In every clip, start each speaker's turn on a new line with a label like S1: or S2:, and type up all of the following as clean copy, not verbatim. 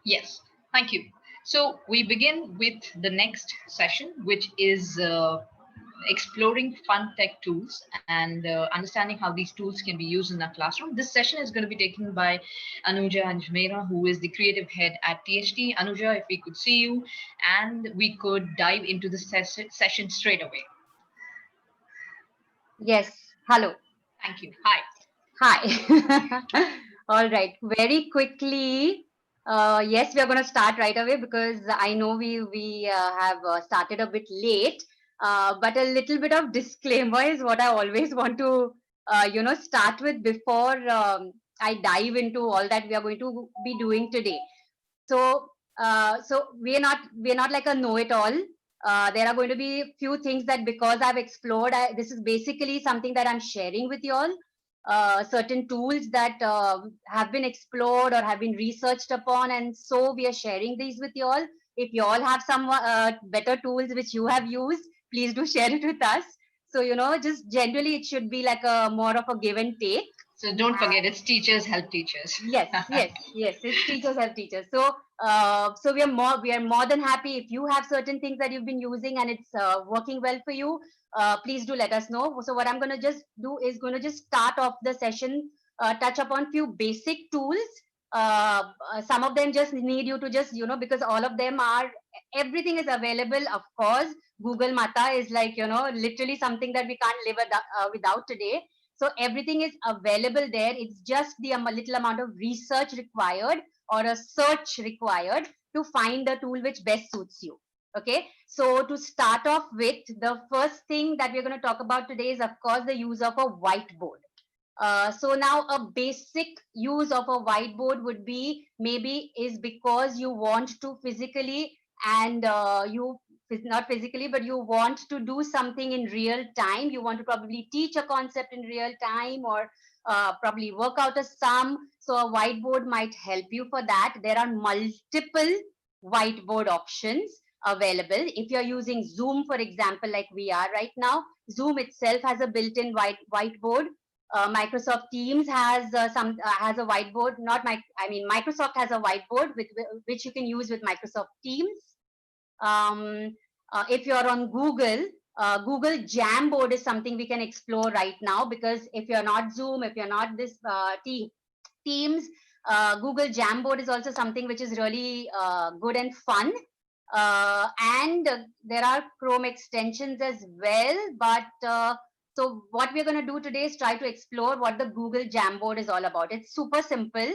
S1: Yes, thank you. So we begin with the next session, which is exploring fun tech tools and understanding how these tools can be used in our classroom. This session is going to be taken by Anuja Anjmera, who is the creative head at THT. Anuja, if we could see you and we could dive into the session straight away.
S2: Yes. Hello.
S1: Thank you. Hi.
S2: Hi. All right. Very quickly. Yes, we are going to start right away because I know we have started a bit late. But a little bit of disclaimer is what I always want to start with before I dive into all that we are going to be doing today. So so we're not like a know-it-all. There are going to be few things that because I've explored, this is basically something that I'm sharing with you all. Certain tools that have been explored or have been researched upon, and so we are sharing these with you all. If you all have some better tools which you have used, please do share it with us. So just generally it should be like a more of a give and take.
S1: So don't forget, it's teachers help teachers.
S2: Yes, yes, yes. It's teachers help teachers. So, so we are more than happy if you have certain things that you've been using and it's working well for you. Please do let us know. So, what I'm going to just do is going to just start off the session, touch upon few basic tools. Some of them just need you to just because all of them are everything is available. Of course, Google Mata is like literally something that we can't live without today. So everything is available there. It's just the little amount of research required or a search required to find the tool which best suits you. Okay. So to start off with, the first thing that we're going to talk about today is, of course, the use of a whiteboard. So now a basic use of a whiteboard would be maybe is because you want to physically and you not physically but you want to do something in real time. You want to probably teach a concept in real time or probably work out a sum. So a whiteboard might help you for that. There are multiple whiteboard options available. If you're using Zoom, for example, like we are right now, Zoom itself has a built-in whiteboard. Microsoft Teams has a whiteboard. Not my, I mean Microsoft has a whiteboard which you can use with Microsoft Teams. If you're on Google, Google Jamboard is something we can explore right now, because if you're not Zoom, if you're not this Teams, Google Jamboard is also something which is really good and fun. And there are Chrome extensions as well. But so what we're going to do today is try to explore what the Google Jamboard is all about. It's super simple.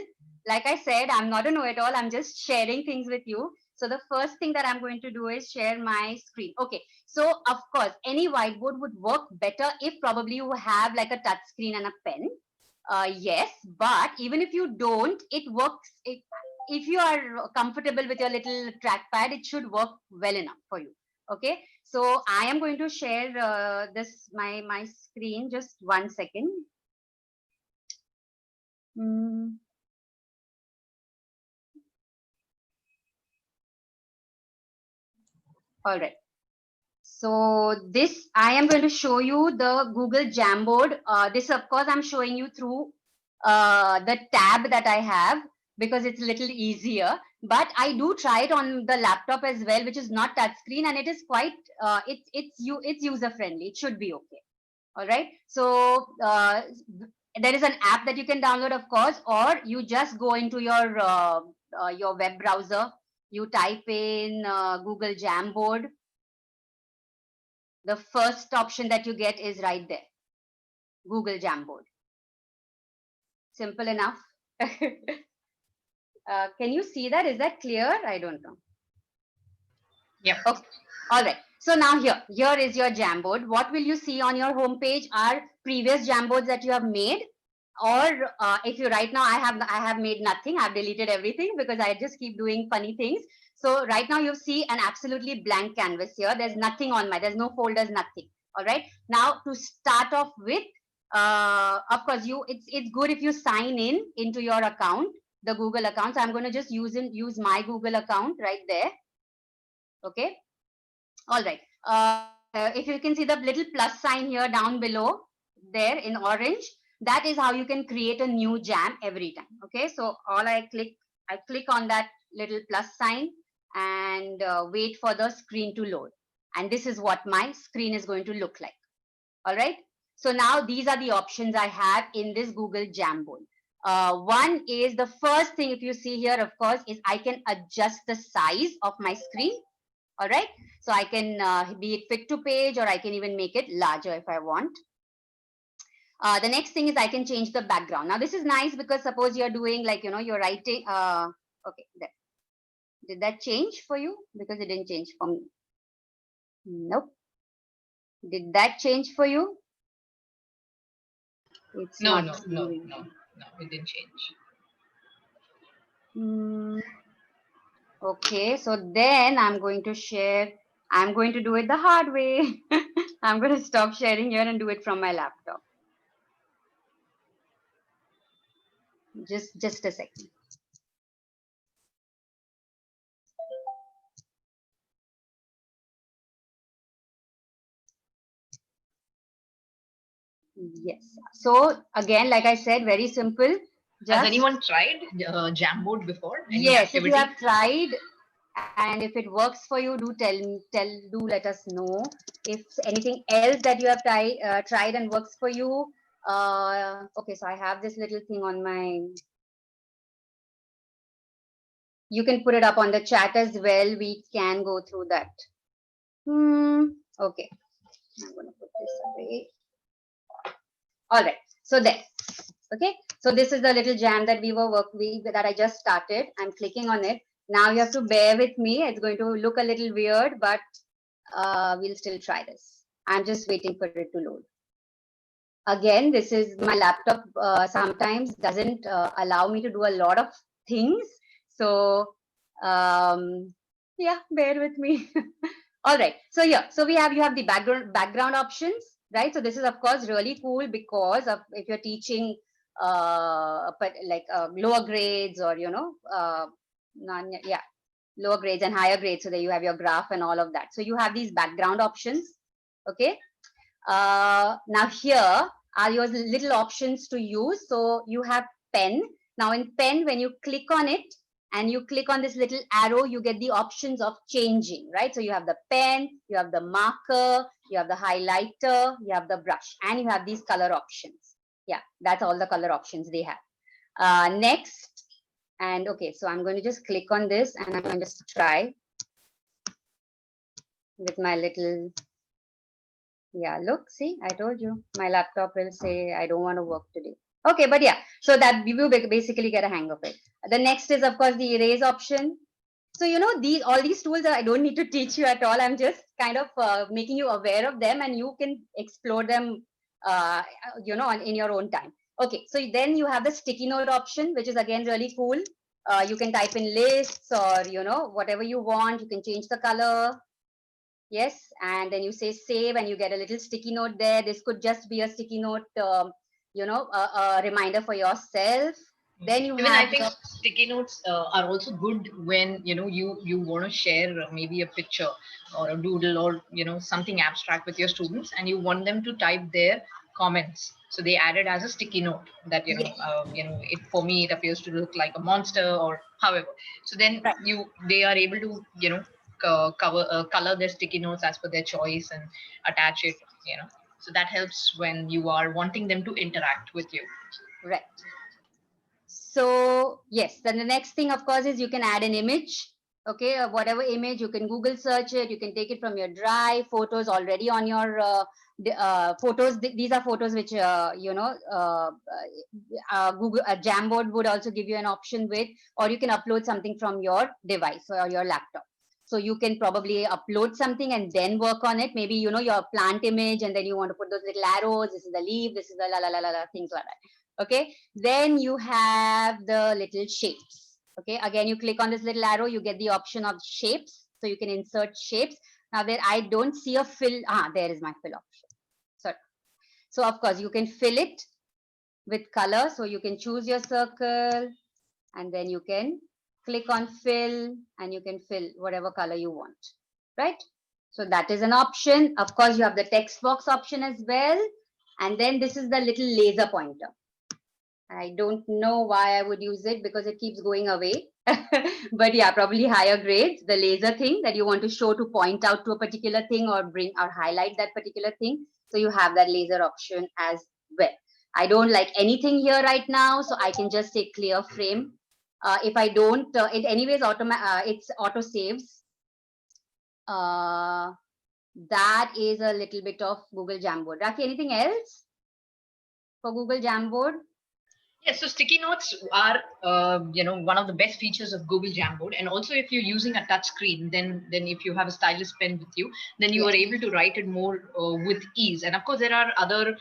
S2: Like I said, I'm not a know-it-all. I'm just sharing things with you. So the first thing that I'm going to do is share my screen. Okay. So of course, any whiteboard would work better if probably you have like a touch screen and a pen. Yes, but even if you don't, it works. If you are comfortable with your little trackpad, it should work well enough for you. Okay, so I am going to share this my screen. Just 1 second. Mm. All right. So this, I am going to show you the Google Jamboard. This, of course, I'm showing you through the tab that I have because it's a little easier. But I do try it on the laptop as well, which is not touchscreen, and it is quite it's user friendly. It should be okay. All right. So there is an app that you can download, of course, or you just go into your web browser. You type in Google Jamboard. The first option that you get is right there, Google Jamboard. Simple enough. Can you see that? Is that clear? I don't know.
S1: Yep.
S2: Okay. All right. So now here is your Jamboard. What will you see on your homepage are previous Jamboards that you have made, or if you right now I have made nothing. I've deleted everything because I just keep doing funny things. So right now you see an absolutely blank canvas here. There's nothing on there's no folders, nothing. All right. Now to start off with, of course it's good if you sign in into your account, the Google account. So I'm going to just use my Google account right there. Okay. All right. If you can see the little plus sign here down below there in orange, that is how you can create a new jam every time. Okay. So I click on that little plus sign and wait for the screen to load. And this is what my screen is going to look like. All right. So now these are the options I have in this Google Jamboard. One is the first thing, if you see here, of course, is I can adjust the size of my screen. All right. So I can be it fit to page, or I can even make it larger if I want. The next thing is I can change the background. Now this is nice because suppose you're doing like, you're writing. Okay. Did that change for you? Because it didn't change for me. Nope. Did that change for you? It's
S1: No,
S2: not.
S1: no, it didn't change.
S2: Okay, so then I'm going to share. I'm going to do it the hard way. I'm going to stop sharing here and do it from my laptop. Just a second. Yes. So again, like I said, very simple.
S1: Has anyone tried Jamboard before?
S2: Yes, if you have tried and if it works for you, do let us know. If anything else that you have tried and works for you. Okay, so I have this little thing on my. You can put it up on the chat as well. We can go through that. Okay, I'm going to put this away. All right, so there. Okay, so this is the little jam that we were working with that I just started. I'm clicking on it. Now you have to bear with me. It's going to look a little weird, but we'll still try this. I'm just waiting for it to load. Again, this is my laptop sometimes doesn't allow me to do a lot of things. So yeah, bear with me. All right, so yeah, so you have the background options, right? So this is of course really cool because of if you're teaching but like lower grades or lower grades and higher grades, so that you have your graph and all of that. So you have these background options. Okay, now here are your little options to use. So you have pen. Now in pen, when you click on it and you click on this little arrow, you get the options of changing, right? So you have the pen, you have the marker, you have the highlighter, you have the brush, and you have these color options. Yeah, that's all the color options they have. Next, and okay, so I'm going to just click on this and I'm going to just try with my little, yeah, look, see, I told you, my laptop will say, I don't want to work today. Okay, but yeah, so that we will basically get a hang of it. The next is, of course, the erase option. So, all these tools, I don't need to teach you at all. I'm just kind of making you aware of them and you can explore them, in your own time. Okay, so then you have the sticky note option, which is again really cool. You can type in lists or, whatever you want. You can change the color. Yes, and then you say save and you get a little sticky note there. This could just be a sticky note, a reminder for yourself. Then you
S1: I think sticky notes are also good when you want to share maybe a picture or a doodle or something abstract with your students, and you want them to type their comments. So they add it as a sticky note that it, for me it appears to look like a monster or however. So then they are able to color their sticky notes as per their choice and attach it. So that helps when you are wanting them to interact with you.
S2: Right. So yes, then the next thing, of course, is you can add an image. Okay, whatever image, you can Google search it. You can take it from your Drive, photos already on your photos. These are photos which Google Jamboard would also give you an option with, or you can upload something from your device or your laptop. So you can probably upload something and then work on it. Maybe your plant image, and then you want to put those little arrows. This is the leaf. This is the things like that. Okay, then you have the little shapes. Okay, again, you click on this little arrow, you get the option of shapes. So you can insert shapes. Now there, I don't see a fill. There is my fill option. So of course, you can fill it with color. So you can choose your circle and then you can click on fill and you can fill whatever color you want, right? So that is an option. Of course, you have the text box option as well. And then this is the little laser pointer. I don't know why I would use it because it keeps going away. But yeah, probably higher grades, the laser thing that you want to show to point out to a particular thing or bring or highlight that particular thing. So you have that laser option as well. I don't like anything here right now, so I can just say clear frame. If I don't, it anyways it's auto saves. That is a little bit of Google Jamboard. Raki, anything else for Google Jamboard?
S1: Yes, so sticky notes are, one of the best features of Google Jamboard. And also, if you're using a touch screen, then if you have a stylus pen with you, then you are able to write it more with ease. And of course, there are other,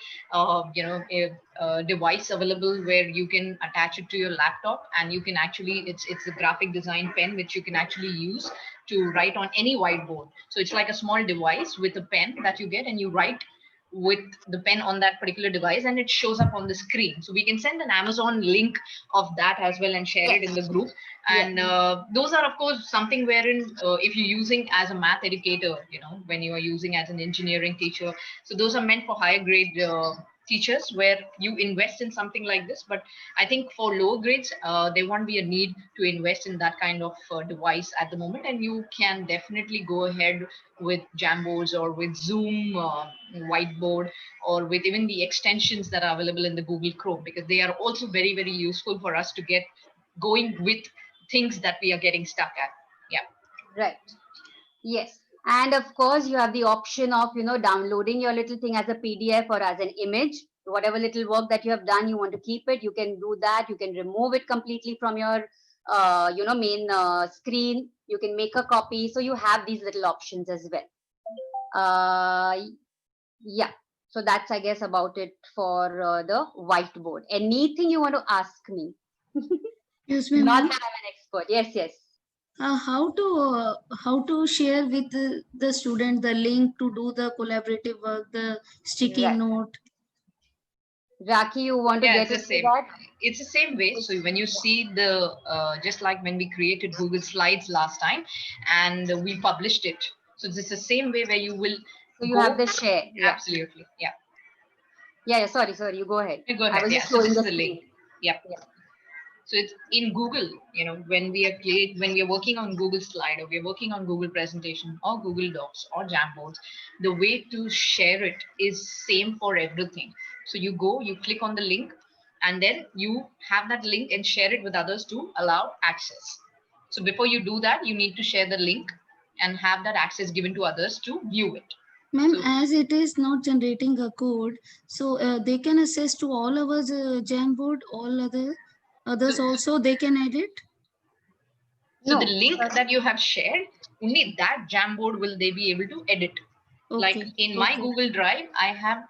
S1: device available where you can attach it to your laptop, and you can actually, it's a graphic design pen which you can actually use to write on any whiteboard. So it's like a small device with a pen that you get, and you write with the pen on that particular device, and it shows up on the screen. So we can send an Amazon link of that as well and share it in the group. And those are of course something wherein if you're using as a math educator, when you are using as an engineering teacher, so those are meant for higher grade teachers where you invest in something like this. But I think for lower grades, there won't be a need to invest in that kind of device at the moment, and you can definitely go ahead with Jamboards or with Zoom whiteboard, or with even the extensions that are available in the Google Chrome, because they are also very, very useful for us to get going with things that we are getting stuck at. Yeah.
S2: Right. Yes. And of course, you have the option of, downloading your little thing as a PDF or as an image. Whatever little work that you have done, you want to keep it, you can do that. You can remove it completely from your, main screen. You can make a copy. So you have these little options as well. Yeah. So that's, I guess, about it for the whiteboard. Anything you want to ask me?
S3: Yes, ma'am.
S2: Not that I'm an expert. Yes, yes.
S3: How to share with the student the link to do the collaborative work, the sticky
S2: Right.
S3: note?
S2: Raki, you want to get
S1: It's the
S2: into
S1: same.
S2: that?
S1: It's the same way. So when you see the just like when we created Google Slides last time, and we published it, so this is the same way where you will
S2: So you
S1: go.
S2: have the share. Yeah.
S1: Absolutely. Yeah.
S2: Yeah. Sorry. You go ahead.
S1: You go ahead.
S2: I was
S1: Yeah.
S2: just
S1: So
S2: showing
S1: this is
S2: the
S1: the link.
S2: screen.
S1: Yeah. So it's in Google, when we are working on Google Slide, or we're working on Google Presentation or Google Docs or Jamboards, the way to share it is same for everything. So you go, you click on the link, and then you have that link and share it with others to allow access. So before you do that, you need to share the link and have that access given to others to view it.
S3: Ma'am, as it is not generating a code, so they can access to all our Jamboard, all others also they can edit.
S1: So the link that you have shared, only that Jamboard will they be able to edit.
S3: Okay.
S1: Like in my Google Drive, I have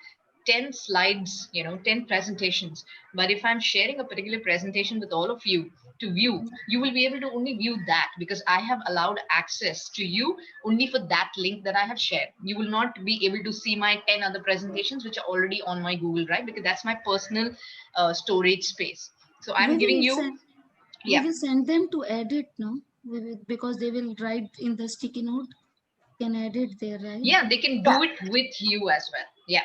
S1: 10 slides, 10 presentations. But if I'm sharing a particular presentation with all of you to view, you will be able to only view that, because I have allowed access to you only for that link that I have shared. You will not be able to see my 10 other presentations which are already on my Google Drive, because that's my personal storage space. So I'm giving you.
S3: We will send them to edit, no? Because they will write in the sticky note. Can edit there, right?
S1: Yeah, they can do it with you as well. Yeah.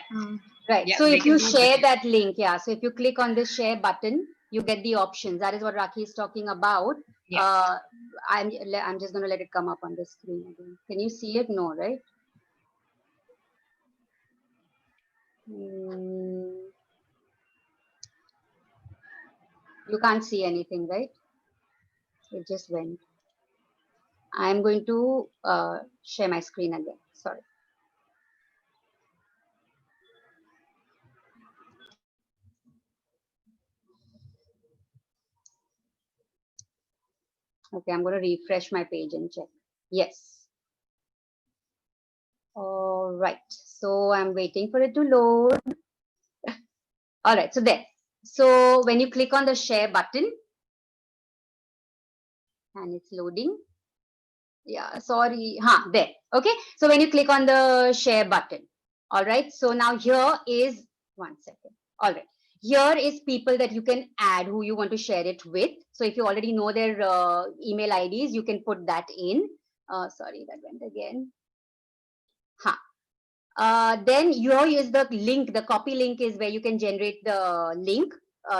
S2: Right.
S1: Yeah,
S2: so if you
S1: do it
S2: share
S1: with you.
S2: that link, so if you click on this share button, you get the options. That is what Raki is talking about.
S1: Yeah.
S2: I'm just going to let it come up on the screen again. Can you see it? No, right? You can't see anything, right? It just went. I'm going to share my screen again. Sorry. Okay, I'm going to refresh my page and check. Yes. All right. So I'm waiting for it to load. All right. So there. So when you click on the share button, and it's loading. Yeah, sorry. There. Okay. So when you click on the share button, all right. So now here is 1 second. All right. Here is people that you can add who you want to share it with. So if you already know their email IDs, you can put that in. Sorry, that went again. Then here is the link. The copy link is where you can generate the link.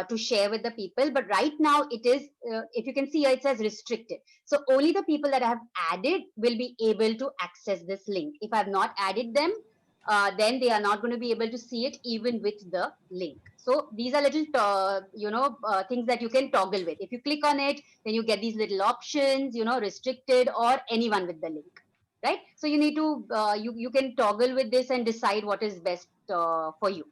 S2: to share with the people. But right now it is, if you can see here, it says restricted. So only the people that I have added will be able to access this link. If I have not added them, then they are not going to be able to see it even with the link. So these are little, things that you can toggle with. If you click on it, then you get these little options, restricted or anyone with the link, right? So you need to, you can toggle with this and decide what is best for you.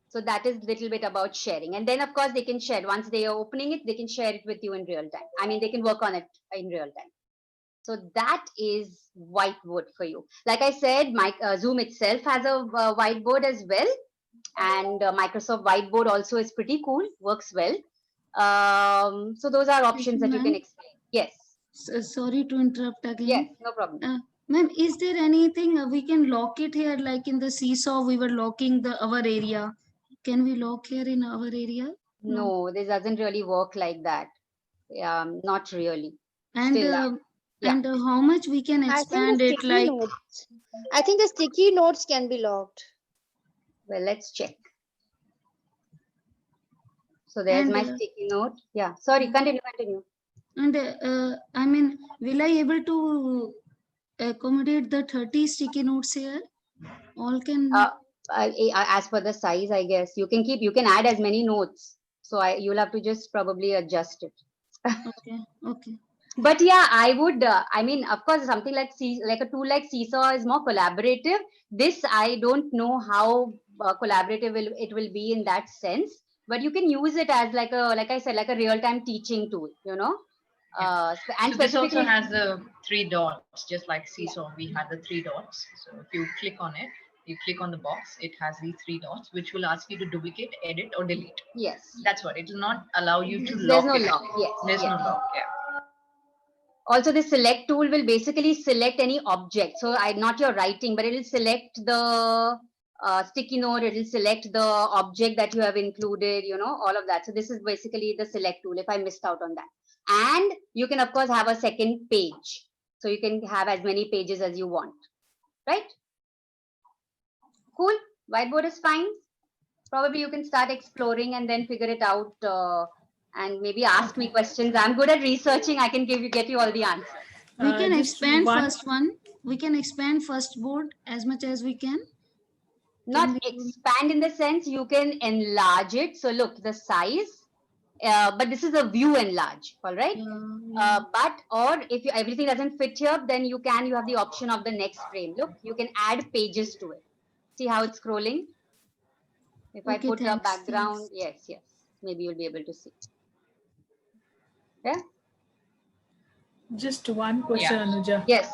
S2: So that is a little bit about sharing. And then of course they can share, once they are opening it, they can share it with you in real time. I mean, they can work on it in real time. So that is whiteboard for you. Like I said, Zoom itself has a whiteboard as well. And Microsoft Whiteboard also is pretty cool, works well. So those are options that you can explain. Yes.
S3: Sorry to interrupt again.
S2: Yes, no problem.
S3: Ma'am, is there anything we can lock it here, like in the seesaw we were locking our area? Can we lock here in our area?
S2: No, this doesn't really work like that. Not really.
S3: And
S2: Still,
S3: and how much we can expand it, like?
S4: I think the sticky notes can be locked.
S2: well, let's check. So there's
S3: And,
S2: my sticky note. Yeah, sorry, continue.
S3: And I mean, will I able to accommodate the 30 sticky notes here? All can.
S2: As per the size, I guess you can add as many notes. So you'll have to just probably adjust it.
S3: Okay.
S2: But yeah, I would. I mean, of course, something like a tool like Seesaw is more collaborative. This I don't know how collaborative it will be in that sense. But you can use it as like I said, like a real-time teaching tool. And
S1: so this also has the 3 dots, just like Seesaw. We had the 3 dots. So if you click on it, you click on the box, it has these 3 dots, which will ask you to duplicate, edit, or delete.
S2: Yes.
S1: That's what it will not allow you to
S2: There's
S1: lock
S2: no
S1: it.
S2: lock. Yes.
S1: There's no lock. Yeah.
S2: Also, the select tool will basically select any object. So not your writing, but it will select the sticky note. It will select the object that you have included, all of that. So this is basically the select tool if I missed out on that. And you can, of course, have a second page. So you can have as many pages as you want, right? Cool. Whiteboard is fine. Probably you can start exploring and then figure it out. And maybe ask me questions. I'm good at researching. I can get you all the answers.
S3: We can expand first one. We can expand first board as much as we can.
S2: Not expand in the sense you can enlarge it. So look, the size, but this is a view enlarge, all right? Or if everything doesn't fit here, then you have the option of the next frame. Look, you can add pages to it. See how it's scrolling? If I put a background, yes, maybe you'll be able to see. Yeah.
S5: Just one question, Anuja.
S2: Yes.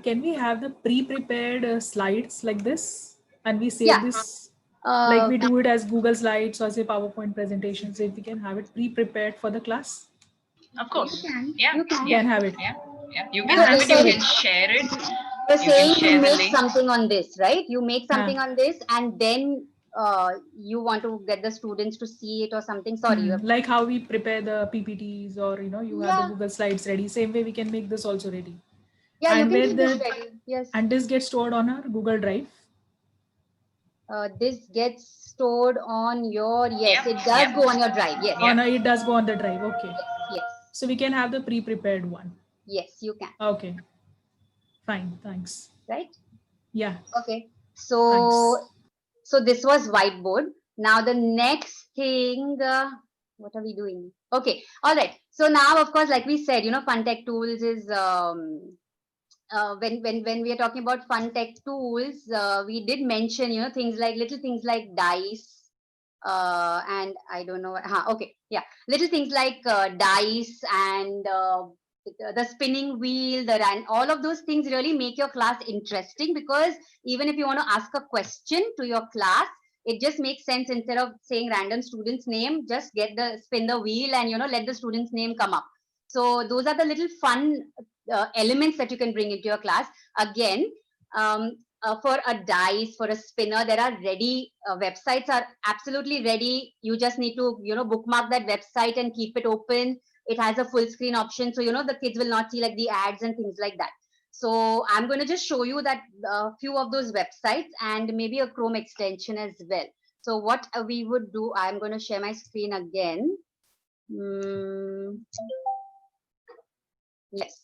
S5: Can we have the pre-prepared slides like this, and we save this like we do it as Google Slides or say PowerPoint presentations? If we can have it pre-prepared for the class.
S1: Of course.
S5: You can have it.
S1: Yeah. You can have it. You can share it.
S2: You're saying you make something on this, right? You make something on this, and then you want to get the students to see it or something. Sorry,
S5: like how we prepare the PPTs, or you have the Google Slides ready. Same way we can make this also ready.
S2: Yeah,
S5: and
S2: you can make this ready. Yes.
S5: And this gets stored on our Google Drive.
S2: This gets stored on your it does go on your drive. Yes.
S5: It does go on the drive. Okay.
S2: Yes.
S5: So we can have the pre-prepared one.
S2: Yes, you can.
S5: Okay. Fine. Thanks.
S2: Right.
S5: Yeah.
S2: Okay. So. Thanks. So this was whiteboard. Now the next thing, what are we doing? Okay, all right. So now, of course, like we said, fun tech tools is when we are talking about fun tech tools, we did mention little things like dice, and I don't know. Little things like dice and the spinning wheel, and all of those things really make your class interesting, because even if you want to ask a question to your class, it just makes sense. Instead of saying random student's name, just spin the wheel and let the student's name come up. So those are the little fun elements that you can bring into your class. Again, for a dice, for a spinner, there are ready websites are absolutely ready. You just need to bookmark that website and keep it open. It has a full screen option, so the kids will not see like the ads and things like that. So I'm going to just show you that few of those websites and maybe a Chrome extension as well. So what we would do, I'm going to share my screen again. Yes.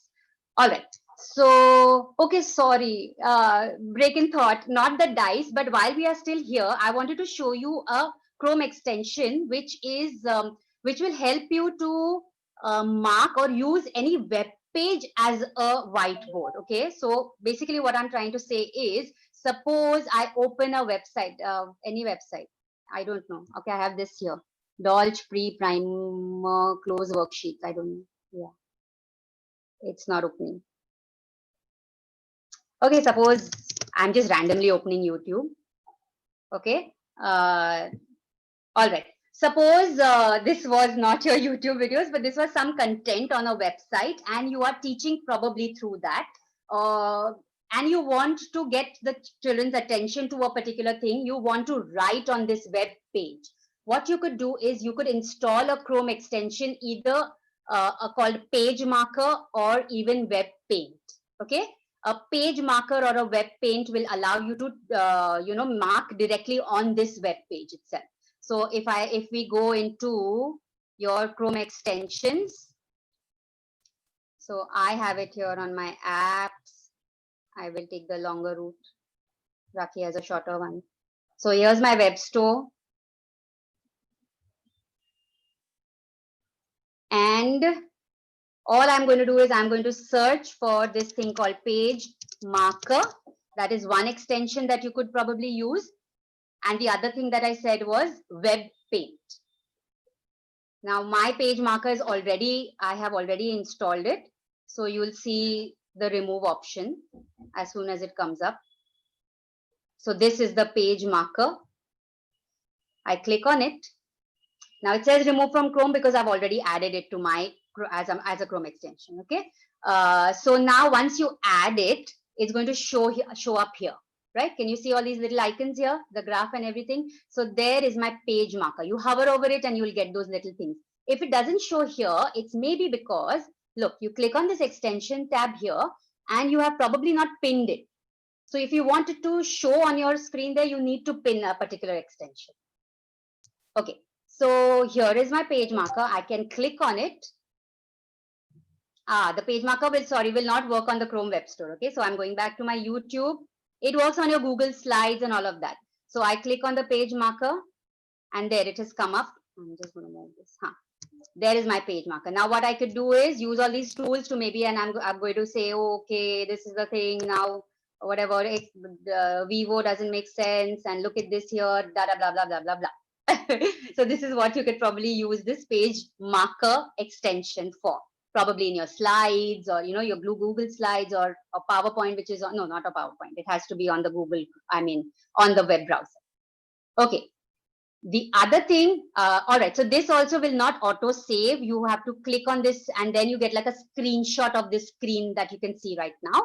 S2: All right. So, okay, sorry, break in thought, not the dice, but while we are still here, I wanted to show you a Chrome extension, which is, which will help you to mark or use any web page as a whiteboard. Okay. So basically what I'm trying to say is, suppose I open a website, any website, I don't know. Okay. I have this here, Dolch pre-primer close worksheets. I don't know. Yeah. It's not opening. Okay, suppose I'm just randomly opening YouTube. Okay. All right. Suppose this was not your YouTube videos, but this was some content on a website and you are teaching probably through that. And you want to get the children's attention to a particular thing. You want to write on this web page. What you could do is you could install a Chrome extension, either called Page Marker or even Web Paint. Okay. A page marker or a web paint will allow you to mark directly on this web page itself. So if we go into your Chrome extensions, so I have it here on my apps. I will take the longer route. Raki has a shorter one. So here's my web store. And all I'm going to do is I'm going to search for this thing called Page Marker. That is one extension that you could probably use. And the other thing that I said was Web Paint. Now my Page Marker is already, I have already installed it. So you will see the remove option as soon as it comes up. So this is the Page Marker. I click on it. Now it says remove from Chrome because I've already added it to my as a Chrome extension. Okay. So now once you add it, it's going to show up here, right? Can you see all these little icons here, the graph and everything? So there is my Page Marker. You hover over it and you will get those little things. If it doesn't show here, it's maybe because, look, you click on this extension tab here and you have probably not pinned it. So if you want it to show on your screen there, you need to pin a particular extension. Okay. So here is my Page Marker. I can click on it. The Page Marker will not work on the Chrome Web Store. Okay, so I'm going back to my YouTube. It works on your Google Slides and all of that. So I click on the Page Marker and there it has come up. I'm just going to move this. There is my Page Marker. Now what I could do is use all these tools to maybe, and I'm going to say, oh, okay, this is the thing now, whatever, Vivo doesn't make sense, and look at this here, blah, blah, blah, blah, blah, blah. So this is what you could probably use this Page Marker extension for. Probably in your slides or, your Google Slides or a PowerPoint, which is on, no, not a PowerPoint. It has to be on the Google, on the web browser. Okay. The other thing, all right. So this also will not auto save. You have to click on this and then you get like a screenshot of this screen that you can see right now.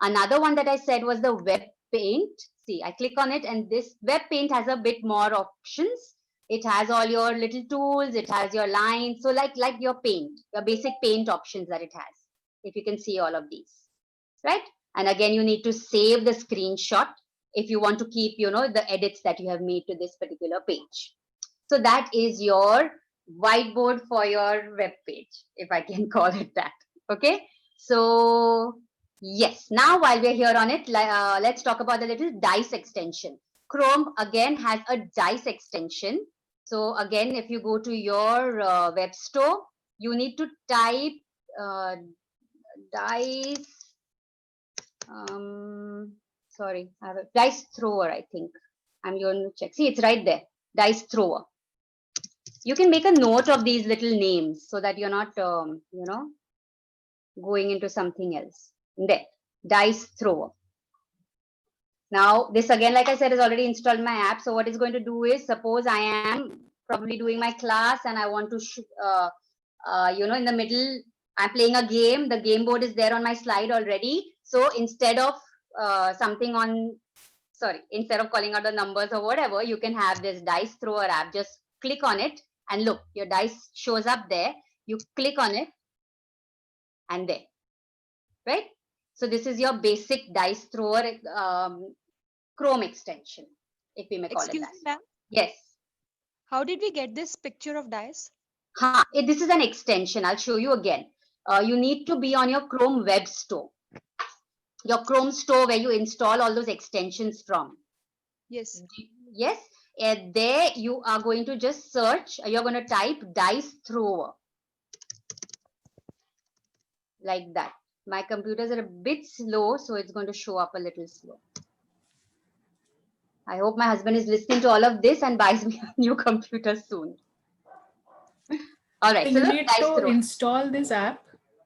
S2: Another one that I said was the Web Paint. See, I click on it and this Web Paint has a bit more options. It has all your little tools. It has your lines. So like your paint, your basic paint options that it has. If you can see all of these, right? And again, you need to save the screenshot if you want to keep, the edits that you have made to this particular page. So that is your whiteboard for your web page, if I can call it that. Okay. So yes, now while we're here on it, let's talk about the little dice extension. Chrome again has a dice extension. So again, if you go to your web store, you need to type dice. Sorry, I have a dice thrower. I think I'm going to check. See, it's right there. Dice thrower. You can make a note of these little names so that you're not, going into something else. There, dice thrower. Now, this again, like I said, is already installed in my app. So what it's going to do is, suppose I am probably doing my class and I want to, in the middle, I'm playing a game. The game board is there on my slide already. So instead of instead of calling out the numbers or whatever, you can have this dice thrower app. Just click on it and look, your dice shows up there. You click on it and there, right? So this is your basic dice thrower Chrome extension, if we may call it that.
S6: Excuse me, ma'am.
S2: Yes.
S6: How did we get this picture of dice?
S2: This is an extension. I'll show you again. You need to be on your Chrome Web Store. Your Chrome Store where you install all those extensions from.
S6: Yes.
S2: Yes. And there you are going to just search. You're going to type dice thrower. Like that. My computers are a bit slow, so it's going to show up a little slow. I hope my husband is listening to all of this and buys me a new computer soon. All right.
S5: So
S2: So
S5: you
S2: look,
S5: need
S2: dice
S5: to
S2: thrower.
S5: install this app.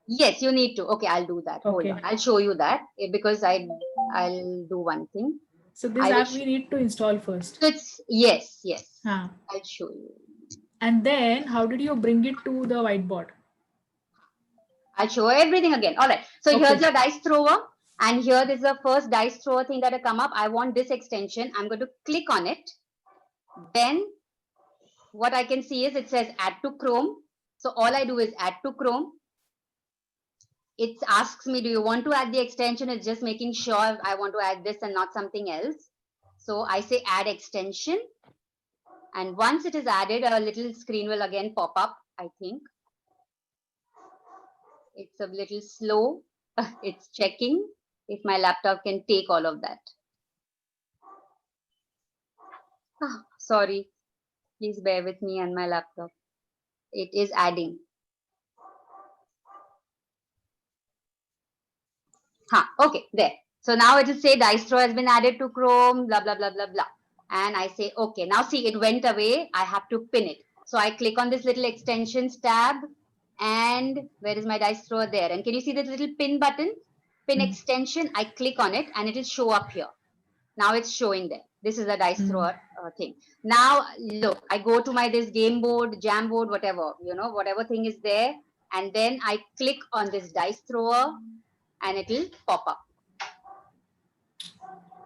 S2: Yes, you need to. Okay, I'll do that. Hold
S5: Okay.
S2: on. I'll show you that because I'll do one thing.
S5: So this
S2: I will
S5: app we need to install first.
S2: So it's yes.
S5: Huh.
S2: I'll show you.
S5: And then how did you bring it to the whiteboard?
S2: I'll show everything again. All right. So
S5: Okay.
S2: here's your dice thrower. And here is the first dice thrower thing that will come up. I want this extension. I'm going to click on it. Then what I can see is it says add to Chrome. So all I do is add to Chrome. It asks me, do you want to add the extension? It's just making sure I want to add this and not something else. So I say add extension. And once it is added, a little screen will again pop up, I think. It's a little slow. It's checking if my laptop can take all of that. Sorry. Please bear with me and my laptop. It is adding. Okay, there. So now it will say dice throw has been added to Chrome, blah, blah, blah, blah, blah. And I say, okay, now see, it went away. I have to pin it. So I click on this little extensions tab. And where is my dice thrower there? And can you see this little pin button? Pin extension. I click on it and it will show up here. Now it's showing there. This is a dice thrower thing. Now look, I go to my this game board, jam board, whatever, whatever thing is there. And then I click on this dice thrower and it will pop up.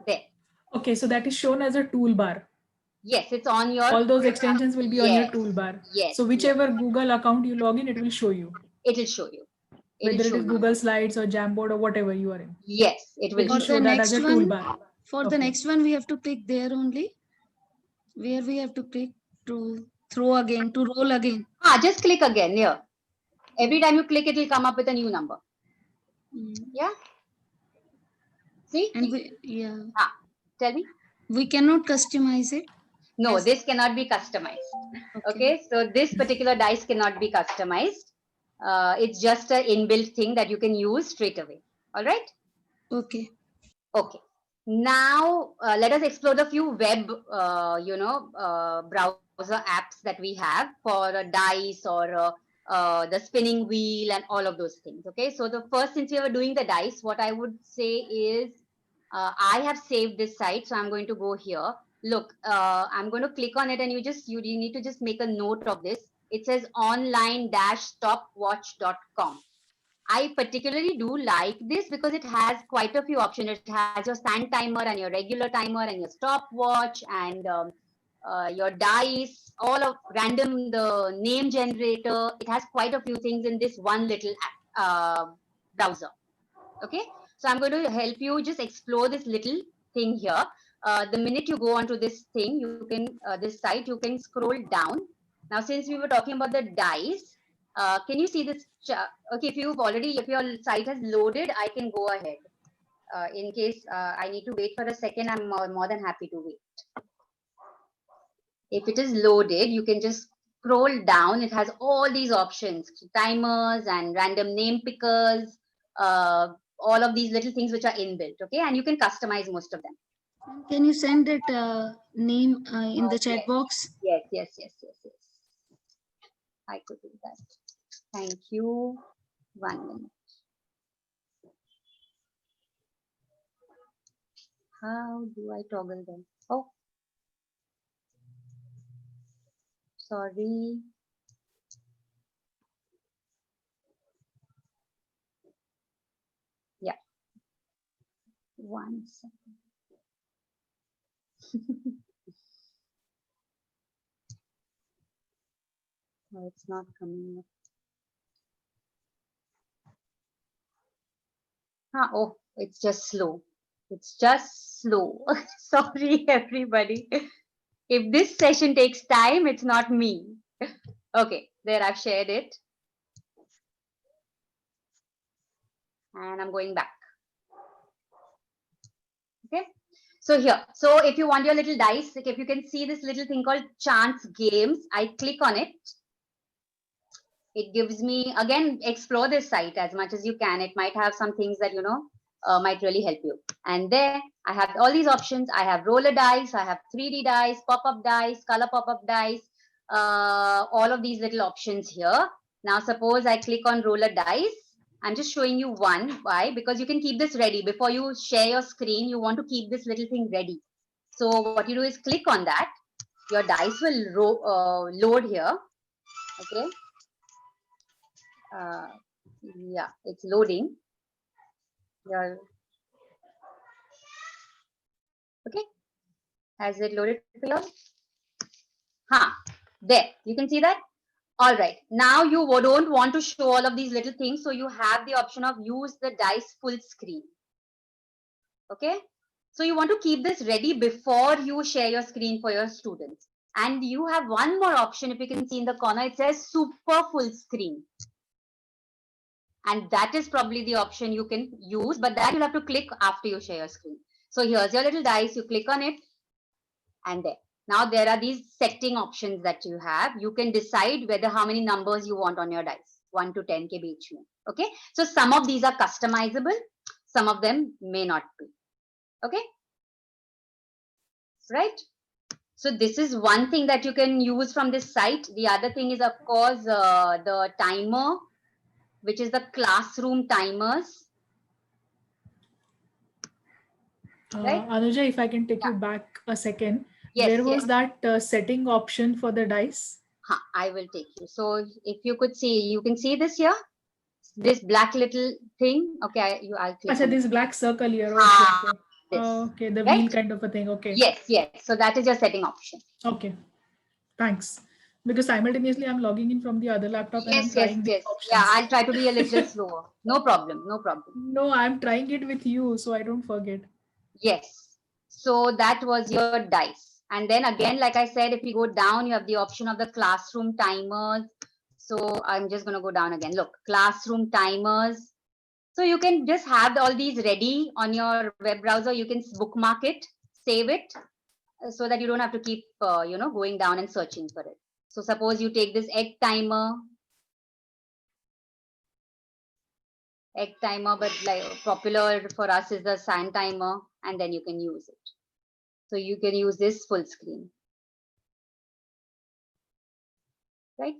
S2: There.
S5: Okay, so that is shown as a toolbar.
S2: Yes, it's on your.
S5: All those extensions will be on your toolbar.
S2: Yes.
S5: So whichever Google account you log in, it will show you.
S2: It will show you.
S5: Whether it is Google Slides or Jamboard or whatever you are in.
S2: Yes, it will
S5: It will
S3: For
S5: show
S3: the
S5: that as a
S3: next one,
S5: toolbar.
S3: for the next one, we have to click there only. Where we have to click to throw again, to roll again.
S2: Just click again here. Every time you click, it will come up with a new number. Yeah. See?
S3: And we,
S2: Tell me.
S3: we cannot customize it.
S2: No,
S3: Yes.
S2: this cannot be customized. Okay, so this particular dice cannot be customized. It's just an inbuilt thing that you can use straight away. All right.
S3: Okay.
S2: Okay. Now let us explore the few web, browser apps that we have for a dice or the spinning wheel and all of those things. Okay. So the first, since we were doing the dice, what I would say is I have saved this site. So I'm going to go here. Look, I'm going to click on it and you need to just make a note of this. It says online-stopwatch.com. I particularly do like this because it has quite a few options. It has your stand timer and your regular timer and your stopwatch and your dice, all of random, the name generator. It has quite a few things in this one little browser. Okay, so I'm going to help you just explore this little thing here. The minute you go onto this thing, you can this site, you can scroll down. Now, since we were talking about the dice, can you see this? Okay, if your site has loaded, I can go ahead. In case I need to wait for a second, I'm more than happy to wait. If it is loaded, you can just scroll down. It has all these options, timers and random name pickers, all of these little things which are inbuilt. Okay, and you can customize most of them.
S3: Can you send that name in the chat box?
S2: Yes. I could do that. Thank you. 1 minute. How do I toggle them? Oh, sorry. Yeah. 1 second. Oh, it's not coming up. Oh, it's just slow. It's just slow. Sorry, everybody. If this session takes time, it's not me. Okay, there I've shared it. And I'm going back. Okay. So here, so if you want your little dice, like if you can see this little thing called chance games, I click on it. It gives me, again, explore this site as much as you can. It might have some things that, might really help you. And there I have all these options. I have roller dice, I have 3D dice, pop-up dice, color pop-up dice, all of these little options here. Now, suppose I click on roller dice. I'm just showing you one. Why? Because you can keep this ready. Before you share your screen, you want to keep this little thing ready. So what you do is click on that. Your dice will load here. Okay. Yeah, it's loading. Okay. Has it loaded for you? There. You can see that? All right. Now you don't want to show all of these little things. So you have the option of use the dice full screen. Okay. So you want to keep this ready before you share your screen for your students. And you have one more option. If you can see in the corner, it says super full screen. And that is probably the option you can use, but that you'll have to click after you share your screen. So here's your little dice. You click on it and there. Now there are these setting options that you have. You can decide whether how many numbers you want on your dice, 1 to 10 ke beech mein. Okay. So some of these are customizable. Some of them may not be. Okay. Right. So this is one thing that you can use from this site. The other thing is, of course, the timer, which is the classroom timers. Right?
S5: Anuja, if I can take you back a second,
S2: Yes,
S5: where was
S2: yes.
S5: that setting option for the dice?
S2: I will take you. So if you could see, you can see this here, this black little thing. Okay, I'll click on
S5: this
S2: it.
S5: black circle here.
S2: Okay.
S5: Okay, the
S2: Right?
S5: wheel kind of a thing. Okay.
S2: Yes, yes. So that is your setting option.
S5: Okay. Thanks. Because simultaneously I'm logging in from the other laptop and I'm trying these options.
S2: Yeah, I'll try to be a little slower. No problem. No problem.
S5: No, I'm trying it with you, so I don't forget.
S2: Yes. So that was your dice. And then again, like I said, if you go down, you have the option of the classroom timers. So I'm just going to go down again. Look, classroom timers. So you can just have all these ready on your web browser. You can bookmark it, save it, so that you don't have to keep, going down and searching for it. So suppose you take this egg timer, but like popular for us is the sand timer, and then you can use it. So you can use this full screen, right?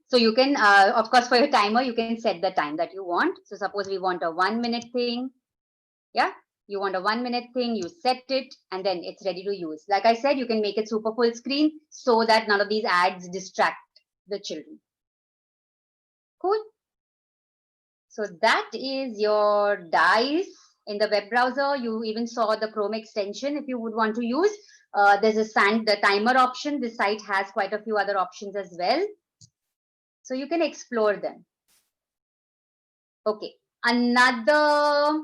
S2: So you can, of course, for your timer, you can set the time that you want. So suppose we want a 1 minute thing. Yeah, you want a 1 minute thing, you set it, and then it's ready to use. Like I said, you can make it super full screen so that none of these ads distract the children. Cool. So that is your dice in the web browser. You even saw the Chrome extension if you would want to use. There's the timer option. This site has quite a few other options as well. So you can explore them. Okay. Another,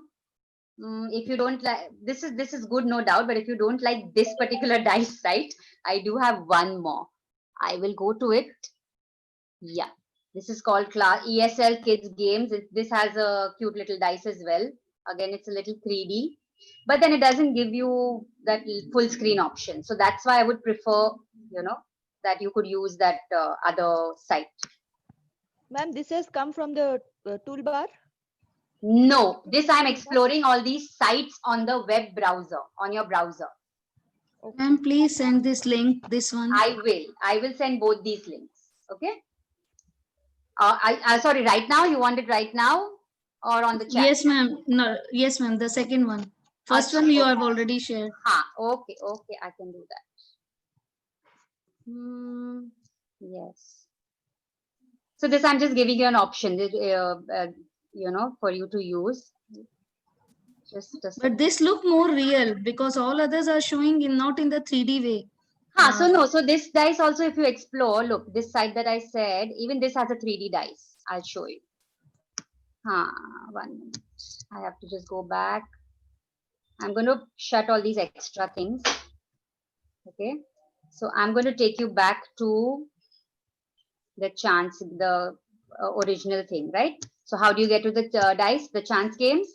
S2: if you don't like, this is good, no doubt. But if you don't like this particular dice site, I do have one more. I will go to it. Yeah. This is called ESL Kids Games. This has a cute little dice as well. Again, it's a little 3D, but then it doesn't give you that full screen option. So that's why I would prefer, that you could use that other site.
S6: Ma'am, this has come from the toolbar?
S2: No, this I'm exploring all these sites on the web browser, on your browser.
S6: Okay.
S3: And please send this link, this one.
S2: I will send both these links. Okay. Sorry, right now, you want it right now or on the chat?
S3: Yes, ma'am. No, yes, ma'am. The second one. First one you have already shared.
S2: Okay, I can do that. Yes. So this I'm just giving you an option, for you to use.
S3: But this look more real because all others are showing not in the 3D way.
S2: So this dice also, if you explore, look, this site that I said, even this has a 3D dice. I'll show you. 1 minute. I have to just go back. I'm going to shut all these extra things. Okay. So I'm going to take you back to the chance, the original thing, right? So how do you get to the dice, the chance games?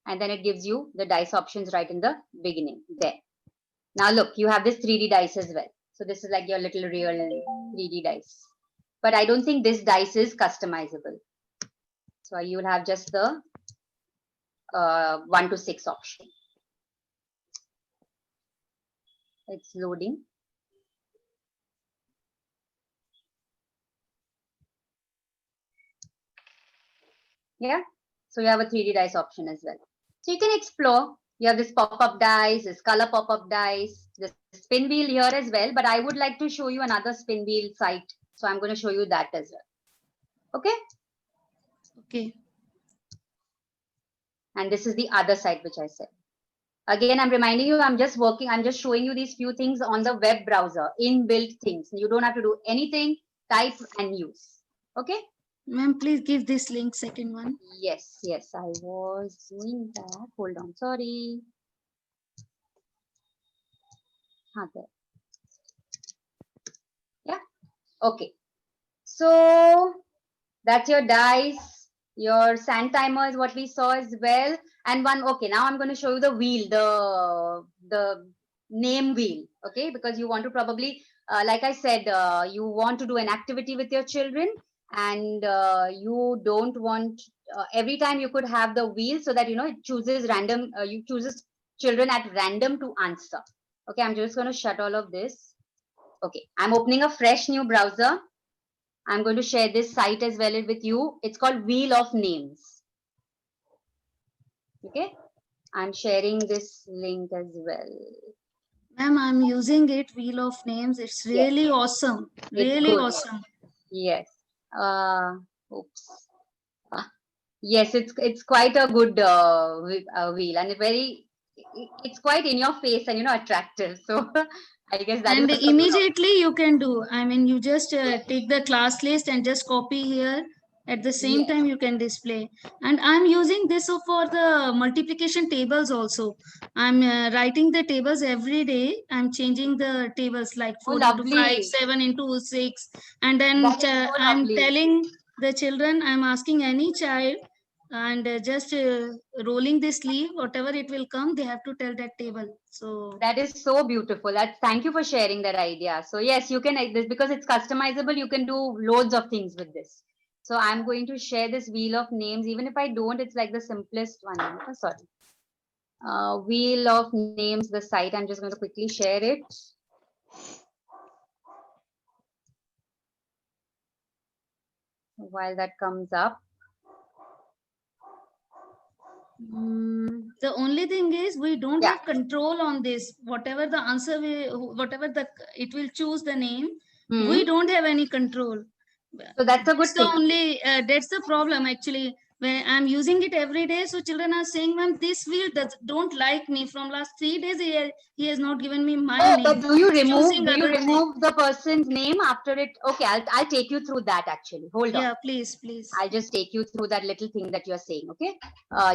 S2: And then it gives you the dice options right in the beginning there. Now look, you have this 3D dice as well. So this is like your little real 3D dice. But I don't think this dice is customizable. So you will have just the 1 to 6 option. It's loading. Yeah. So you have a 3D dice option as well. So you can explore. You have this pop-up dice, this color pop-up dice, this spin wheel here as well. But I would like to show you another spin wheel site. So I'm going to show you that as well. Okay.
S3: Okay.
S2: And this is the other side, which I said. Again, I'm reminding you, I'm just showing you these few things on the web browser, inbuilt things. You don't have to do anything, type and use. Okay.
S3: Ma'am, please give this link, second one.
S2: Yes, yes, I was doing that. Hold on, sorry. There. Yeah, okay. So that's your dice, your sand timer is what we saw as well. And one, okay, now I'm going to show you the wheel, the name wheel, okay? Because you want to probably, like I said, you want to do an activity with your children. And you don't want every time you could have the wheel so that it chooses random, you chooses children at random to answer. Okay, I'm just going to shut all of this. Okay, I'm opening a fresh new browser. I'm going to share this site as well with you. It's called Wheel of Names. Okay, I'm sharing this link as well.
S3: Ma'am, I'm using it, Wheel of Names. It's really awesome. Really awesome.
S2: Yes. Oops. Yes, it's quite a good wheel, and it's quite in your face and attractive. So I guess that.
S3: And immediately you can do. I mean, you just take the class list and just copy here. At the same time, you can display. And I'm using this for the multiplication tables also. I'm writing the tables every day. I'm changing the tables like 4 into 5, 7 into 6. And then I'm telling the children, I'm asking any child and just rolling the sleeve, whatever it will come, they have to tell that table. So
S2: that is so beautiful. Thank you for sharing that idea. So yes, you can, this because it's customizable, you can do loads of things with this. So I'm going to share this Wheel of Names. Even if I don't, it's like the simplest one. Oh, sorry. Wheel of Names, the site. I'm just going to quickly share it. While that comes up.
S3: The only thing is we don't have control on this. Whatever the answer, it will choose the name. We don't have any control.
S2: So that's a good
S3: thing. That's the problem actually. When I'm using it every day, so children are saying, "Ma'am, this wheel don't like me. From last 3 days, he has not given me my name."
S2: But do you remove the person's name after it? Okay, I'll take you through that actually. Hold on.
S3: Yeah, please.
S2: I'll just take you through that little thing that you're saying. Okay,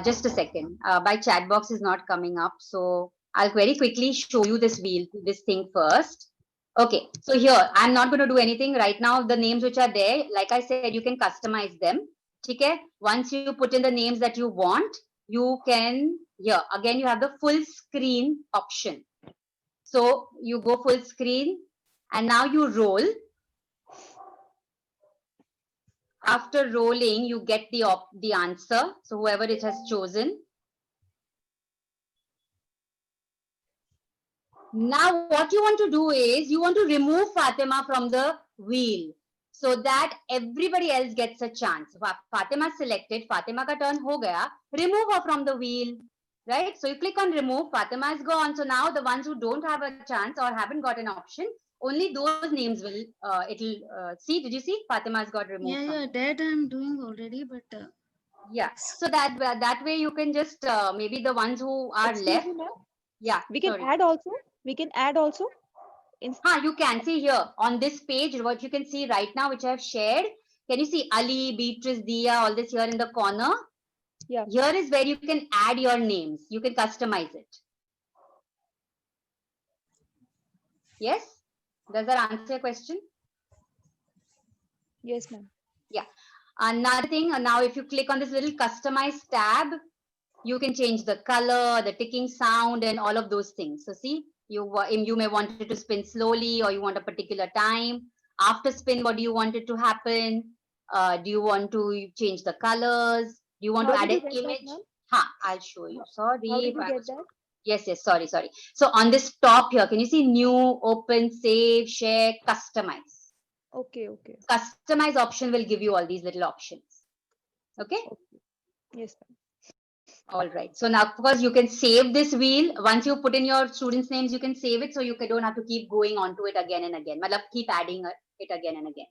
S2: just a second. My chat box is not coming up, so I'll very quickly show you this thing first. Okay, so here I'm not going to do anything right now. The names which are there, like I said, you can customize them. Okay, once you put in the names that you want, you can here again you have the full screen option. So you go full screen and now you roll. After rolling, you get the answer. So whoever it has chosen. Now what you want to do is you want to remove Fatima from the wheel so that everybody else gets a chance. Fatima selected, Fatima ka turn ho gaya, remove her from the wheel, right? So you click on remove, Fatima is gone. So now the ones who don't have a chance or haven't got an option, only those names will, see, did you see? Fatima's got removed.
S3: Yeah, that I'm doing already, but.
S2: Yeah, so that way you can just, maybe the ones who are left. Yeah,
S6: we can add also. We can add also.
S2: You can see here on this page, what you can see right now, which I have shared. Can you see Ali, Beatrice, Dia, all this here in the corner?
S6: Yeah.
S2: Here is where you can add your names. You can customize it. Yes? Does that answer your question?
S6: Yes, ma'am.
S2: Yeah. Another thing, now if you click on this little customize tab, you can change the color, the ticking sound, and all of those things. So see, you may want it to spin slowly, or you want a particular time. After spin, what do you want it to happen? Do you want to change the colors? Do you want
S6: How
S2: to add
S6: did
S2: an
S6: you get that,
S2: image?
S6: ma'am?
S2: I'll show you. Sorry.
S6: How did you
S2: I
S6: get
S2: was-
S6: that?
S2: Yes, sorry. So on this top here, can you see new, open, save, share, customize?
S6: Okay, okay.
S2: Customize option will give you all these little options. Okay.
S6: Yes, ma'am.
S2: All right. So now, of course, you can save this wheel. Once you put in your students' names, you can save it. So you don't have to keep going onto it again and again. Malab, keep adding it again and again.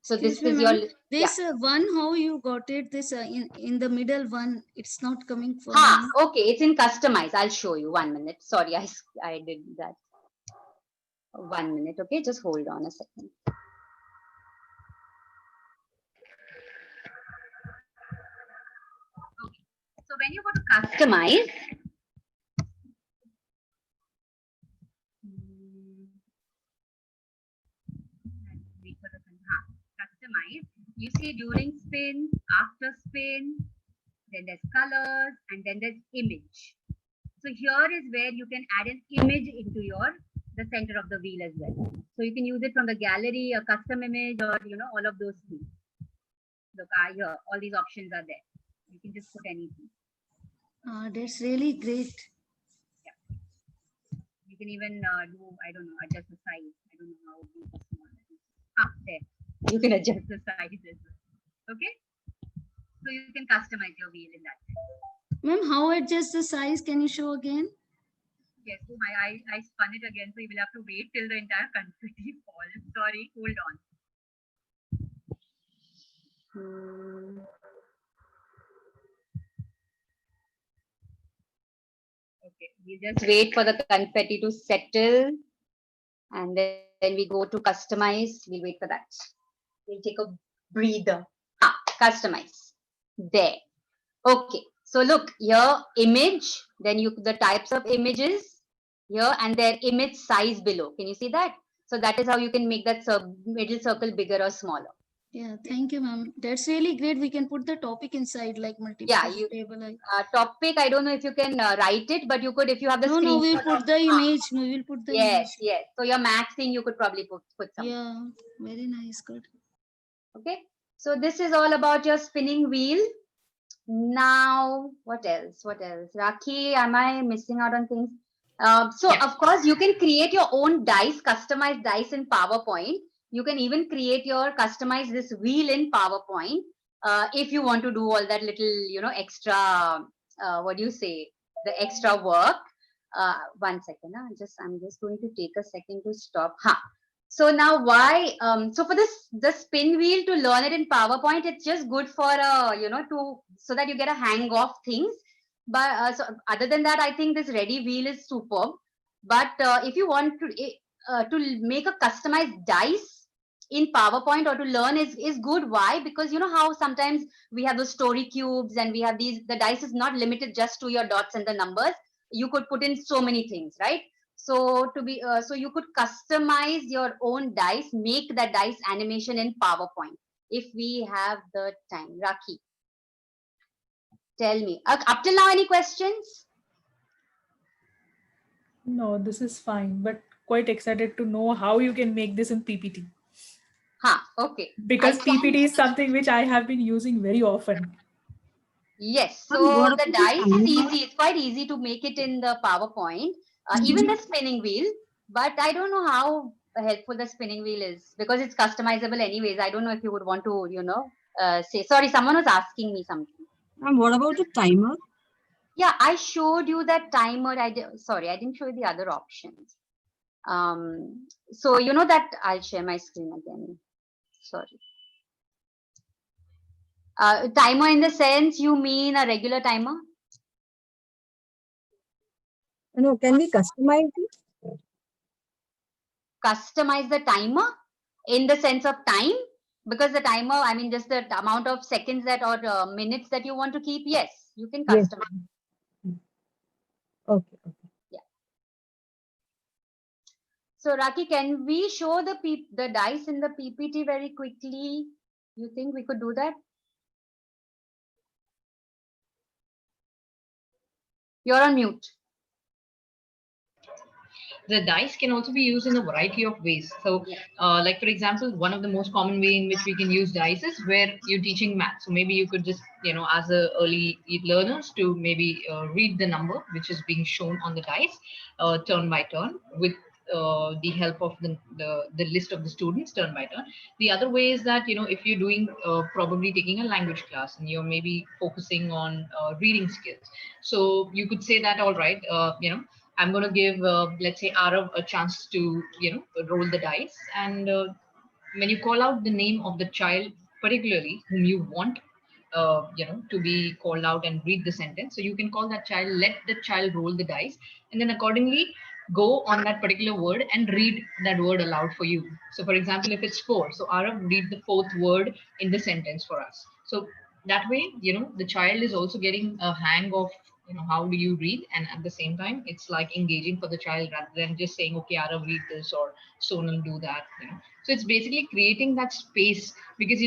S2: So
S3: Excuse
S2: this
S3: me,
S2: is your,
S3: ma'am. This one, how you got it? This in the middle one, it's not coming for me.
S2: Okay. It's in customize. I'll show you 1 minute. Sorry, I did that. 1 minute. Okay. Just hold on a second. Okay. So when you go to customize, customize, you see during spin, after spin, then there's colors, and then there's image. So here is where you can add an image into the center of the wheel as well. So you can use it from the gallery, a custom image, or all of those things. Look, here, all these options are there. You can just put anything.
S3: That's really great.
S2: You can even do, I don't know, adjust the size. I don't know how big or small it is. There. You can adjust the size as well. Okay? So you can customize your wheel in that way.
S3: Ma'am, how adjust the size? Can you show again?
S2: Yes, so I spun it again, so you will have to wait till the entire confetti falls. Sorry, hold on. Okay, we just wait for the confetti to settle, and then we go to customize. We'll wait for that. We'll take a breather. Customize. There. Okay. So look here, image. Then the types of images here, and their image size below. Can you see that? So that is how you can make that middle circle bigger or smaller.
S3: Yeah, thank you, ma'am. That's really great. We can put the topic inside like multiplication table.
S2: Topic, I don't know if you can write it, but you could, if you have the screen.
S3: No, we'll put the image. We will put the image.
S2: Yes. So your math thing, you could probably put some.
S3: Yeah, very nice. Good.
S2: Okay. So this is all about your spinning wheel. Now, what else? Rakhi, am I missing out on things? Of course, you can create your own dice, customized dice in PowerPoint. You can even create your customize this wheel in PowerPoint if you want to do all that little, extra, the extra work. 1 second. I'm just going to take a second to stop. So now why, so for the spin wheel, to learn it in PowerPoint, it's just good for, so that you get a hang of things. But so other than that, I think this ready wheel is superb. But if you want to make a customized dice in PowerPoint or to learn is good. Why? Because you know how sometimes we have those story cubes and we have the dice is not limited just to your dots and the numbers. You could put in so many things, right? So so you could customize your own dice, make that dice animation in PowerPoint if we have the time. Rakhi, tell me. Up till now, any questions?
S5: No, this is fine, but quite excited to know how you can make this in PPT.
S2: Okay.
S5: Because PPT is something which I have been using very often.
S2: Yes. So the dice is easy. It's quite easy to make it in the PowerPoint, even the spinning wheel. But I don't know how helpful the spinning wheel is because it's customizable anyways. I don't know if you would want to, say, sorry, someone was asking me something.
S7: And what about the timer?
S2: Yeah, I showed you that timer. Sorry, I didn't show you the other options. So you know that I'll share my screen again. Sorry. Timer in the sense you mean a regular timer?
S7: No, can we customize it?
S2: Customize the timer in the sense of time? Because the timer, I mean, just the amount of seconds that or minutes that you want to keep. Yes, You can
S7: Yes.
S2: customize.
S7: Okay. Okay.
S2: So Raki, can we show the dice in the PPT very quickly? You think we could do that? You're on mute.
S1: The dice can also be used in a variety of ways. So,
S2: Yeah.
S1: like for example, one of the most common way in which we can use dice is where you're teaching math. So maybe you could just, as a early learners to maybe read the number which is being shown on the dice, turn by turn, with the help of the list of the students turn by turn. The other way is that, if you're doing probably taking a language class and you're maybe focusing on reading skills, so you could say that, all right, I'm going to give, let's say, Arav a chance to, roll the dice. And when you call out the name of the child, particularly whom you want, to be called out and read the sentence, so you can call that child, let the child roll the dice, and then accordingly go on that particular word and read that word aloud for you. So, for example, if it's four, so Arav, read the fourth word in the sentence for us. So that way, the child is also getting a hang of, how do you read, and at the same time it's like engaging for the child rather than just saying, okay, Arav, read this, or Sonal, do that. So it's basically creating that space, because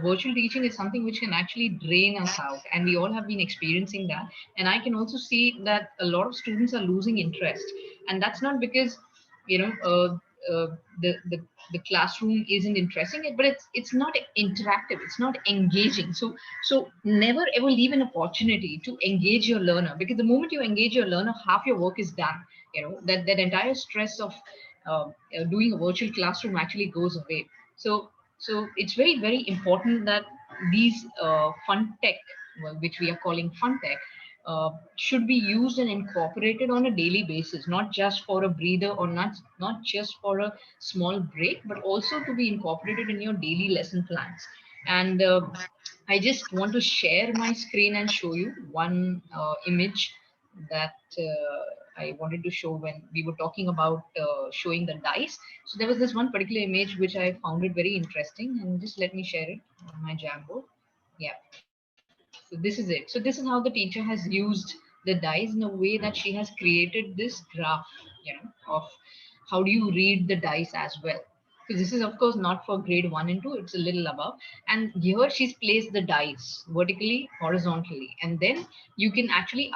S1: virtual teaching is something which can actually drain us out, and we all have been experiencing that. And I can also see that a lot of students are losing interest, and that's not because you know uh, the, the the classroom isn't interesting, but it's not interactive, it's not engaging. So never ever leave an opportunity to engage your learner, because the moment you engage your learner, half your work is done. That entire stress of doing a virtual classroom actually goes away. So it's very, very important that these fun tech, well, which we are calling fun tech, should be used and incorporated on a daily basis, not just for a breather, or not just for a small break, but also to be incorporated in your daily lesson plans. And I just want to share my screen and show you one image that I wanted to show when we were talking about showing the dice. So there was this one particular image which I found it very interesting, and just let me share it on my Jamboard. Yeah. So this is it. So this is how the teacher has used the dice in a way that she has created this graph, of how do you read the dice as well. So this is of course not for grade 1 and 2, it's a little above. And here she's placed the dice vertically, horizontally, and then you can actually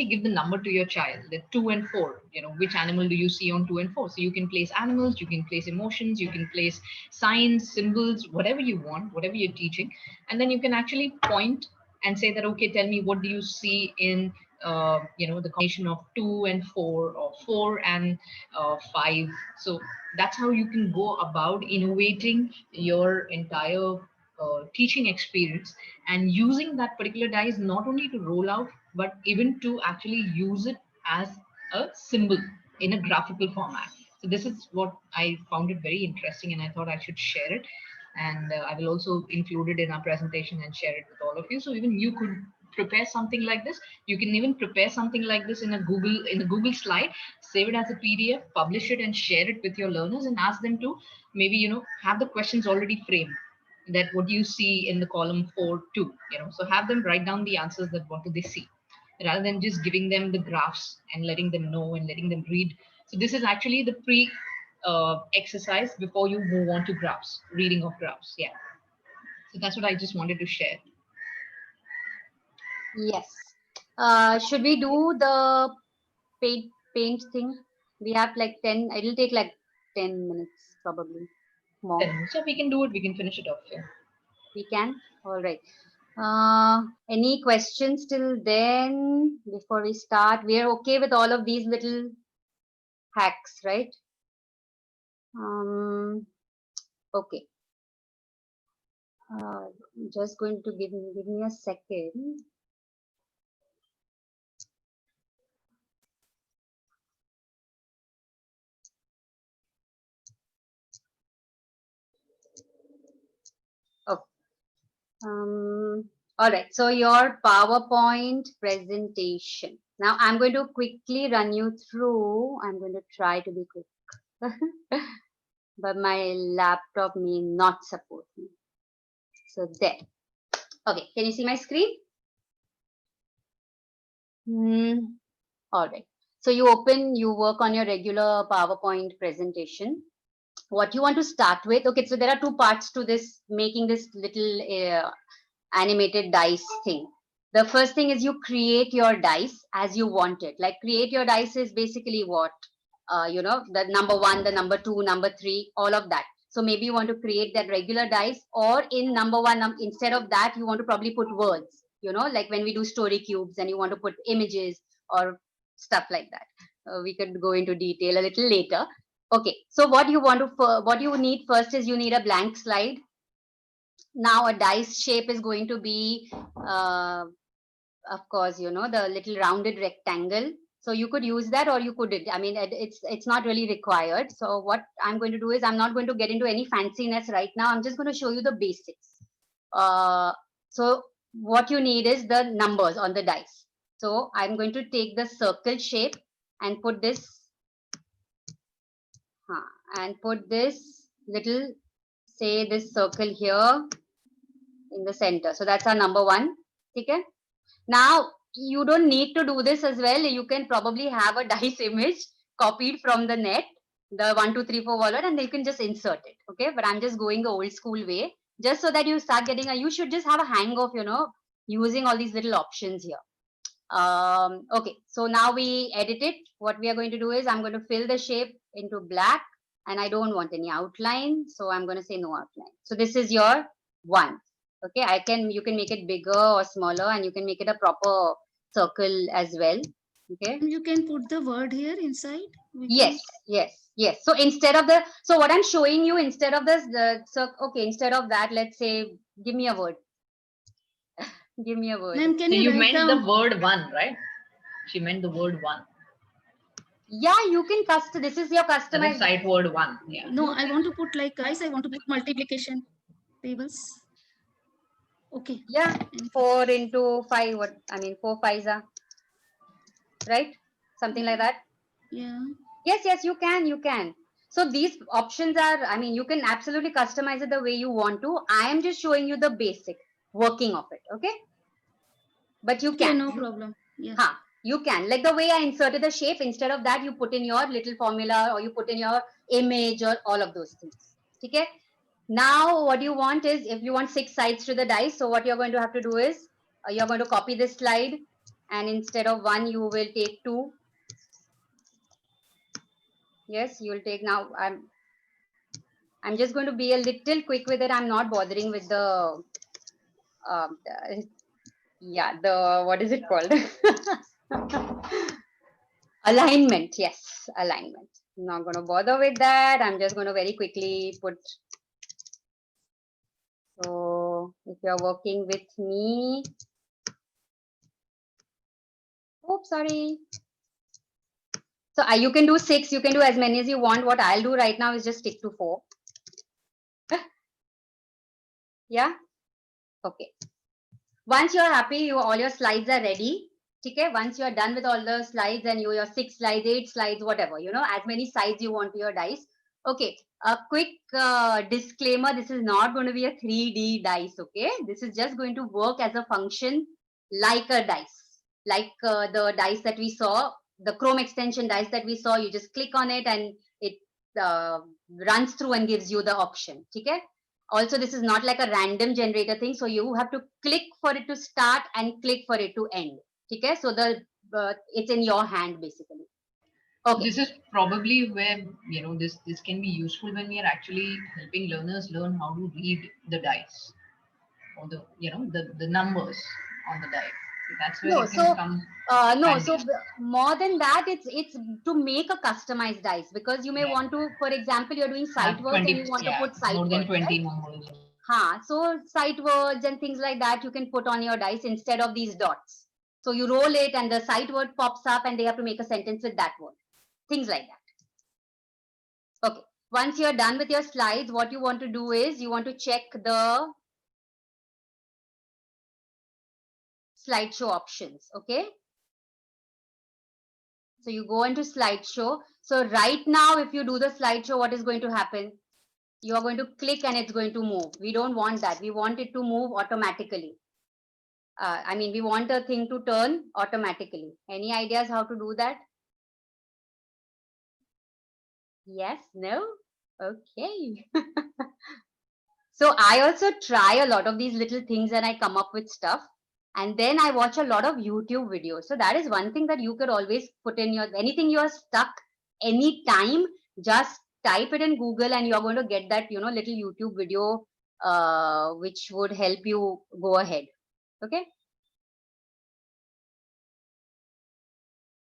S1: give the number to your child, the 2 and 4, which animal do you see on 2 and 4. So you can place animals, you can place emotions, you can place signs, symbols, whatever you want, whatever you're teaching. And then you can actually point and say that, okay, tell me, what do you see in the combination of 2 and 4, or 4 and 5. So that's how you can go about innovating your entire teaching experience, and using that particular dice not only to roll out, but even to actually use it as a symbol in a graphical format. So this is what I found it very interesting, and I thought I should share it. And I will also include it in our presentation and share it with all of you. So even you could prepare something like this. You can even prepare something like this in a Google slide, save it as a PDF, publish it, and share it with your learners, and ask them to maybe have the questions already framed, that what do you see in the column 4 2, so have them write down the answers, that what do they see, rather than just giving them the graphs and letting them know and letting them read. So this is actually the pre exercise before you move on to graphs, reading of graphs. Yeah. So that's what I just wanted to share.
S2: Yes. Should we do the paint thing? We have like 10, it'll take like 10 minutes probably more.
S1: So we can do it, we can finish it off here.
S2: We can? All right. Any questions till then before we start? We are okay with all of these little hacks, right? Okay. Just going to give me a second. All right, so your PowerPoint presentation. Now I'm going to quickly run you through. I'm going to try to be quick, but my laptop may not support me. So there. Okay, can you see my screen? All right. So you work on your regular PowerPoint presentation. What you want to start with? Okay, so there are two parts to this, making this little animated dice thing. The first thing is you create your dice as you want it. Like create your dice is basically what? The number 1, the number 2, number 3, all of that. So maybe you want to create that regular dice, or in number 1, instead of that, you want to probably put words, like when we do story cubes and you want to put images or stuff like that. We could go into detail a little later. Okay, so what you need first is you need a blank slide. Now a dice shape is going to be, of course, the little rounded rectangle. So you could use that or you couldn't. I mean, it's not really required. So what I'm going to do is I'm not going to get into any fanciness right now. I'm just going to show you the basics. So what you need is the numbers on the dice. So I'm going to take the circle shape and put this little, say this circle here in the center. So that's our number 1. Okay. Now you don't need to do this as well. You can probably have a dice image copied from the net, the 1, 2, 3, 4 wallet, and you can just insert it. Okay. But I'm just going the old school way, just so that you start getting you should just have a hang of, using all these little options here. Okay. So now we edit it. What we are going to do is I'm going to fill the shape into black, and I don't want any outline. So I'm going to say no outline. So this is your 1. Okay, you can make it bigger or smaller, and you can make it a proper circle as well. Okay.
S3: You can put the word here inside.
S2: Yes. So instead of so what I'm showing you, instead of instead of that, let's say, give me a word. Give me a word.
S3: Ma'am, can
S1: So
S3: you
S1: you
S3: write
S1: meant
S3: down?
S1: the word 1, right? She meant the word 1.
S2: Yeah, you can this is your customized
S1: sight word 1. Yeah.
S3: No, I want to put like guys. I want to put multiplication tables. Okay.
S2: Yeah, 4 into 5. 4 5s are right, something like that.
S3: Yeah.
S2: Yes, you can. So these options are, you can absolutely customize it the way you want to. I am just showing you the basic working of it. Okay, but you
S3: Okay,
S2: can.
S3: no problem. Yeah.
S2: You can, like the way I inserted the shape, instead of that you put in your little formula, or you put in your image, or all of those things. Okay. Now what you want is, if you want 6 sides to the dice, so what you're going to have to do is you're going to copy this slide, and instead of 1 you will take 2. Yes, you will take. Now I'm just going to be a little quick with it. I'm not bothering with the what is it called? Alignment. Yes, alignment. I'm not going to bother with that. I'm just going to very quickly put. So if you're working with me, oops, sorry. So you can do 6, you can do as many as you want. What I'll do right now is just stick to 4. Yeah. Okay. Once you're happy, all your slides are ready. Okay. Once you're done with all the slides, and your 6 slides, 8 slides, whatever, as many sides you want to your dice. Okay. A quick disclaimer. This is not going to be a 3D dice. Okay. This is just going to work as a function like a dice, like the dice that we saw, the Chrome extension dice that we saw. You just click on it and it runs through and gives you the option. Okay. Also, this is not like a random generator thing. So you have to click for it to start and click for it to end. Okay. So it's in your hand basically. Okay.
S1: This is probably where, this can be useful when we are actually helping learners learn how to read the dice, or the numbers on the dice. So that's where it can come.
S2: So more than that, it's to make a customized dice, because you may want to, for example, you're doing sight words and you want to put sight
S1: more
S2: words,
S1: than 20
S2: right?
S1: numbers.
S2: So sight words and things like that you can put on your dice instead of these dots. So you roll it and the sight word pops up and they have to make a sentence with that word. Things like that. Okay. Once you're done with your slides, what you want to do is you want to check the slideshow options. Okay. So you go into slideshow. So right now, if you do the slideshow, what is going to happen? You are going to click and it's going to move. We don't want that. We want it to move automatically. I mean, we want a thing to turn automatically. Any ideas how to do that? Yes, no? Okay. So I also try a lot of these little things and I come up with stuff. And then I watch a lot of YouTube videos. So that is one thing that you could always put in your, anything you are stuck anytime, just type it in Google and you're going to get that, little YouTube video, which would help you go ahead. Okay.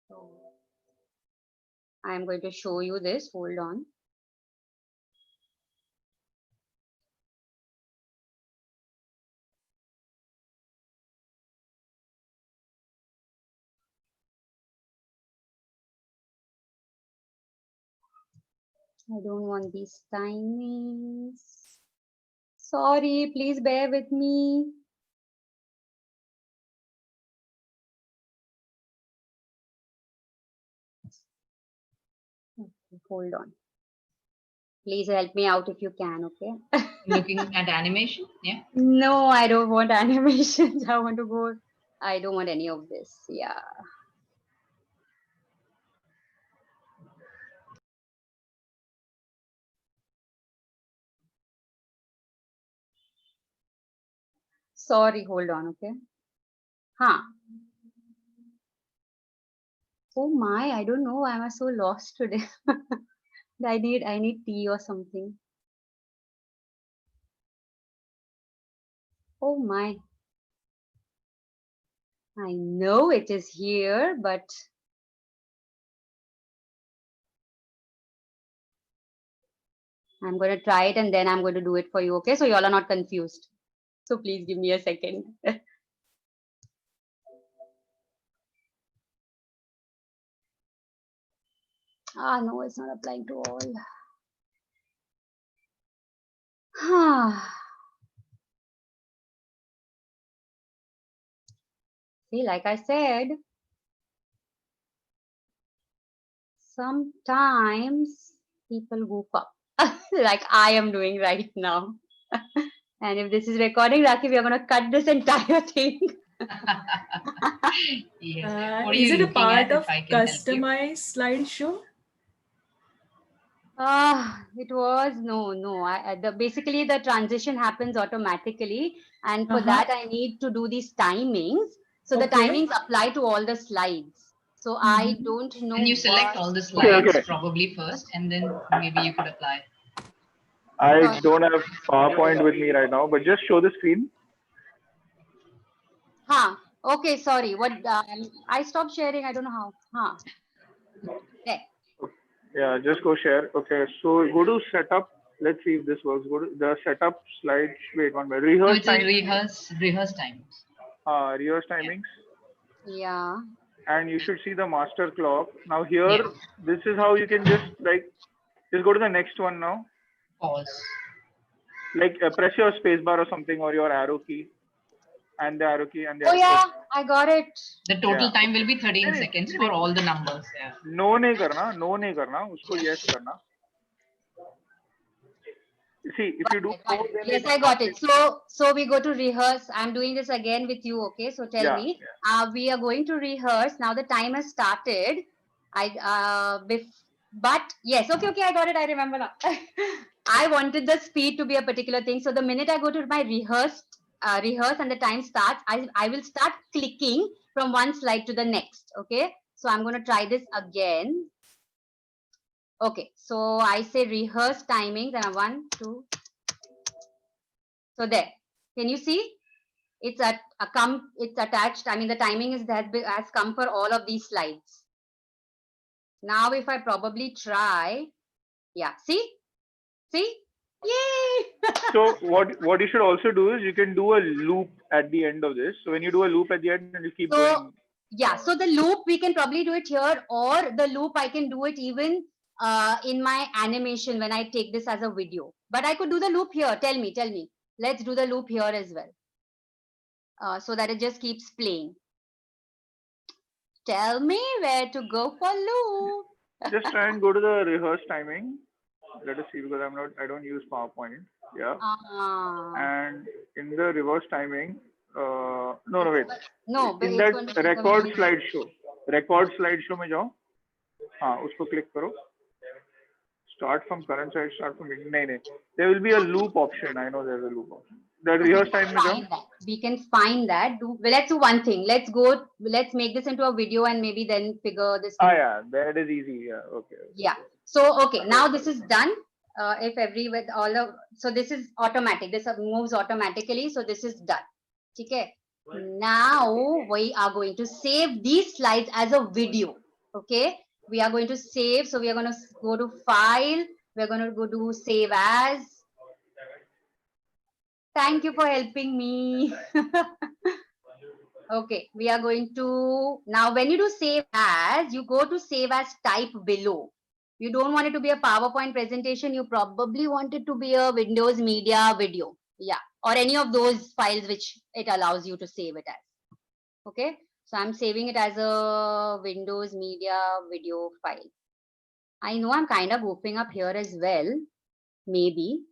S2: So I'm going to show you this. Hold on. I don't want these timings. Sorry, please bear with me. Okay, hold on. Please help me out if you can, okay?
S1: Looking at animation, yeah.
S2: No, I don't want animations. I want to go. I don't want any of this. Yeah. Sorry, hold on, okay? Huh. Oh my, I don't know why am I so lost today. I need tea or something. Oh my. I know it is here, but I'm going to try it and then I'm going to do it for you, okay? So you all are not confused. So please give me a second. Ah, no, it's not applying to all. See, like I said, sometimes people goof up like I am doing right now. And if this is recording, Rakhi, we are going to cut this entire thing.
S1: Yes. What are
S5: Is
S1: you
S5: it a
S1: looking
S5: part
S1: at,
S5: of
S1: if I can help you?
S5: customized slideshow?
S2: It was basically the transition happens automatically, and for that I need to do these timings. So the
S5: Okay.
S2: timings apply to all the slides. So I don't know.
S1: And you select
S2: what-
S1: all the slides
S8: okay.
S1: probably first, and then maybe you could apply.
S8: I don't have PowerPoint with me right now, but just show the screen.
S2: Okay, sorry. What? I stopped sharing. I don't know how. There.
S8: Yeah, just go share. Okay, so go to setup. Let's see if this works. Go to the setup slides. Wait one minute.
S1: No,
S8: Rehearse
S1: it's like
S8: timings.
S1: rehearse times.
S8: Rehearse timings.
S2: Yeah.
S8: And you should see the master clock. Now here,
S1: Yeah.
S8: this is how you can just go to the next one now.
S1: Pause.
S8: Press your space bar or something, or your arrow key. And the arrow key and the
S2: Oh
S8: arrow
S2: yeah, I got it.
S1: The total
S8: Yeah.
S1: time will be 13
S8: Hey,
S1: seconds for all the numbers. Yeah.
S8: No नहीं करना, उसको yes करना. See, if you do no, then
S2: Yes, I got it. So we go to rehearse. I'm doing this again with you. Okay, so tell me. We are going to rehearse now. The time has started. But yes, okay, I got it. I remember now. I wanted the speed to be a particular thing. So the minute I go to my rehearse and the time starts, I will start clicking from one slide to the next. Okay, so I'm going to try this again. Okay, so I say rehearse timings and 1, 2. So there, can you see? It's attached. I mean, the timing has come for all of these slides. Now, if I probably try, yeah, see, yay!
S8: So what you should also do is you can do a loop at the end of this. So when you do a loop at the end, and you keep going.
S2: Yeah, so the loop we can probably do it here, or the loop I can do it even in my animation when I take this as a video. But I could do the loop here. Tell me. Let's do the loop here as well. So that it just keeps playing. Tell me where to go for loop.
S8: Just try and go to the rehearse timing. Let us see, because I don't use PowerPoint. Yeah. And in the reverse timing, No, wait.
S2: No, but
S8: In
S2: it's
S8: that
S2: going to
S8: record slideshow में जाओ. हाँ, उसको click करो. Start from current slide, start from नहीं. There will be a loop option. I know there's a loop option. The rehearse time में जाओ.
S2: We can find that. Let's do one thing. Let's make this into a video and maybe then figure this.
S8: Yeah, that is easy. Yeah, okay.
S2: Yeah. So, okay, now this is done. So this is automatic. This moves automatically. So this is done. Okay. Now we are going to save these slides as a video. Okay. We are going to save. So we are going to go to file. We're going to go to save as. Thank you for helping me. Okay, we are going to, now when you do save as, you go to save as type below. You don't want it to be a PowerPoint presentation. You probably want it to be a Windows Media video. Yeah, or any of those files which it allows you to save it as. Okay, so I'm saving it as a Windows Media video file. I know I'm kind of goofing up here as well, maybe.